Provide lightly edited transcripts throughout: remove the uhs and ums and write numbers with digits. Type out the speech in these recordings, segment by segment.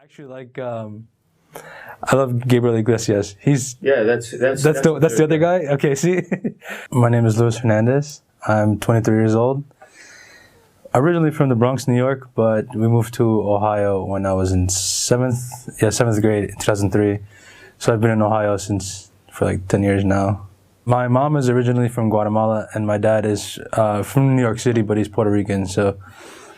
Actually, I love Gabriel Iglesias. That's the other guy. Okay, see, my name is Luis Hernandez. I'm 23 years old. Originally from the Bronx, New York, but we moved to Ohio when I was in seventh grade in 2003. So I've been in Ohio for like 10 years now. My mom is originally from Guatemala, and my dad is from New York City, but he's Puerto Rican. So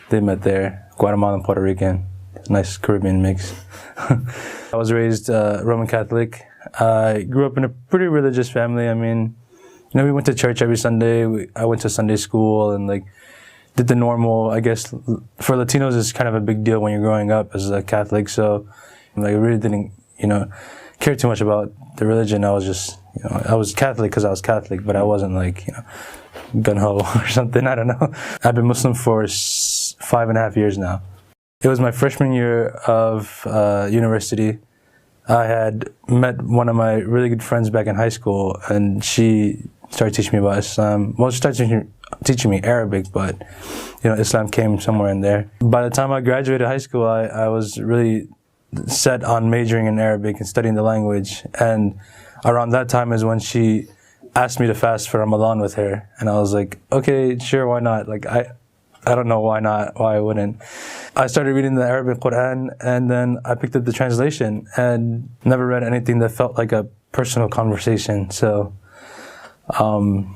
they met there, Guatemalan and Puerto Rican. Nice Caribbean mix. I was raised Roman Catholic. I grew up in a pretty religious family. I mean, we went to church every Sunday. I went to Sunday school and did the normal. I guess for Latinos, it's kind of a big deal when you're growing up as a Catholic. So I really didn't, care too much about the religion. I was just, I was Catholic because I was Catholic, but I wasn't gung-ho or something. I don't know. I've been Muslim for 5.5 years now. It was my freshman year of university. I had met one of my really good friends back in high school, and she started teaching me about Islam. Well, she started teaching me Arabic, but Islam came somewhere in there. By the time I graduated high school, I was really set on majoring in Arabic and studying the language. And around that time is when she asked me to fast for Ramadan with her, and I was like, okay, sure, why not? I don't know why not, why I wouldn't. I started reading the Arabic Quran, and then I picked up the translation and never read anything that felt like a personal conversation. So, and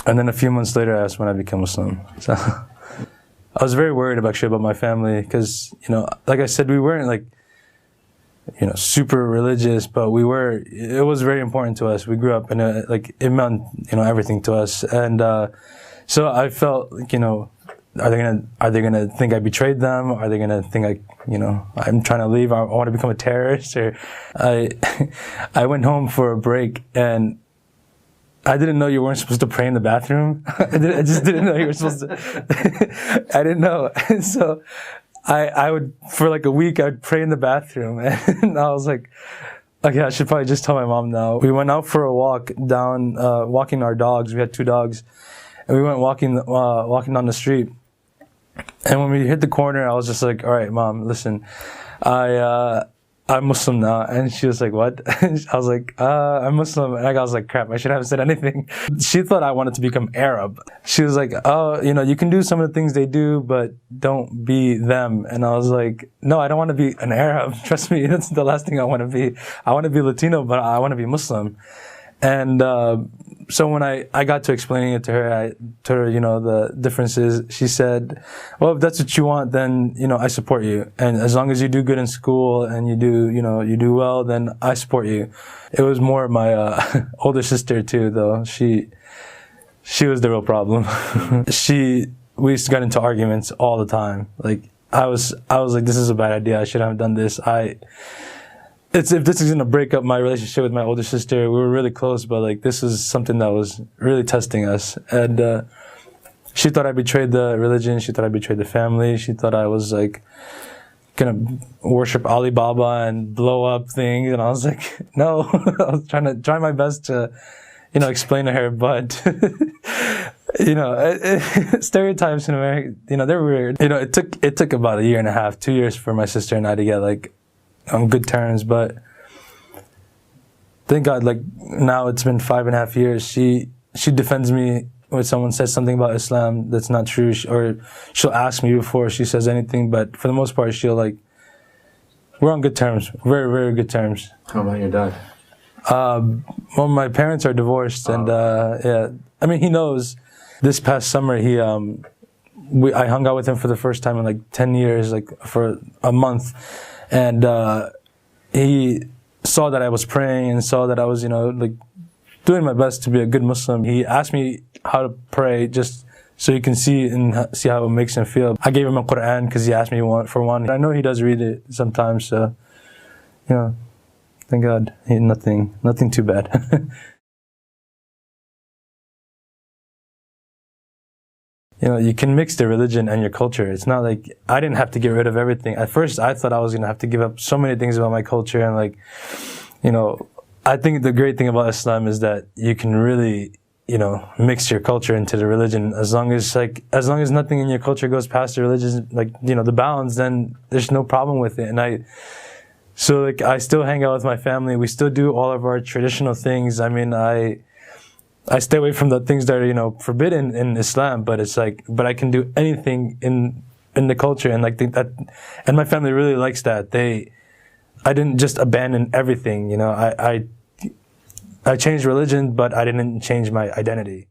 then a few months later, that's when I became Muslim. So, I was very worried about my family because, like I said, we weren't super religious, but it was very important to us. We grew up in it meant, everything to us. And, so I felt are they gonna think I betrayed them? Are they gonna think I'm trying to leave? I want to become a terrorist? Or I went home for a break, and I didn't know you weren't supposed to pray in the bathroom. I just didn't know you were supposed to. I didn't know, and so I would for a week I'd pray in the bathroom, and I was like, okay, I should probably just tell my mom now. We went out for a walk down, walking our dogs. We had 2 dogs. And we went walking down the street, and when we hit the corner, I was just like, "All right, Mom, listen, I'm Muslim now." And she was like, "What?" And I was like, "I'm Muslim." And I was like, "Crap, I should have said anything." She thought I wanted to become Arab. She was like, "Oh, you can do some of the things they do, but don't be them." And I was like, "No, I don't want to be an Arab. Trust me, that's the last thing I want to be. I want to be Latino, but I want to be Muslim." And so when I got to explaining it to her, I told her, the differences. She said, well, if that's what you want, then, I support you. And as long as you do good in school and you do well, then I support you. It was more my older sister too, though. She was the real problem. We used to get into arguments all the time. I was like, this is a bad idea. I shouldn't have done this. If this is going to break up my relationship with my older sister, we were really close, but this is something that was really testing us. And she thought I betrayed the religion. She thought I betrayed the family. She thought I was going to worship Alibaba and blow up things. And I was like, no. I was trying my best to, explain to her, but stereotypes in America, they're weird. It took about 1.5 years, 2 years for my sister and I to get on good terms, but thank God, now it's been 5.5 years. She defends me when someone says something about Islam that's not true, or she'll ask me before she says anything, but for the most part, she'll we're on good terms, very, very good terms. How about your dad? Well, my parents are divorced, and yeah, I mean, he knows. This past summer, I hung out with him for the first time in 10 years, for a month. And he saw that I was praying and saw that I was, doing my best to be a good Muslim. He asked me how to pray just so you can see how it makes him feel. I gave him a Quran because he asked me for one. I know he does read it sometimes, so, thank God, nothing too bad. You can mix the religion and your culture. It's not I didn't have to get rid of everything. At first, I thought I was going to have to give up so many things about my culture. And I think the great thing about Islam is that you can really you know, mix your culture into the religion. As long as nothing in your culture goes past the religion, like, you know, the bounds, then there's no problem with it. And I still hang out with my family. We still do all of our traditional things. I mean, I stay away from the things that are, you know, forbidden in Islam, but it's like, but I can do anything in the culture, and like think that, and my family really likes that. I didn't just abandon everything, you know. I changed religion, but I didn't change my identity.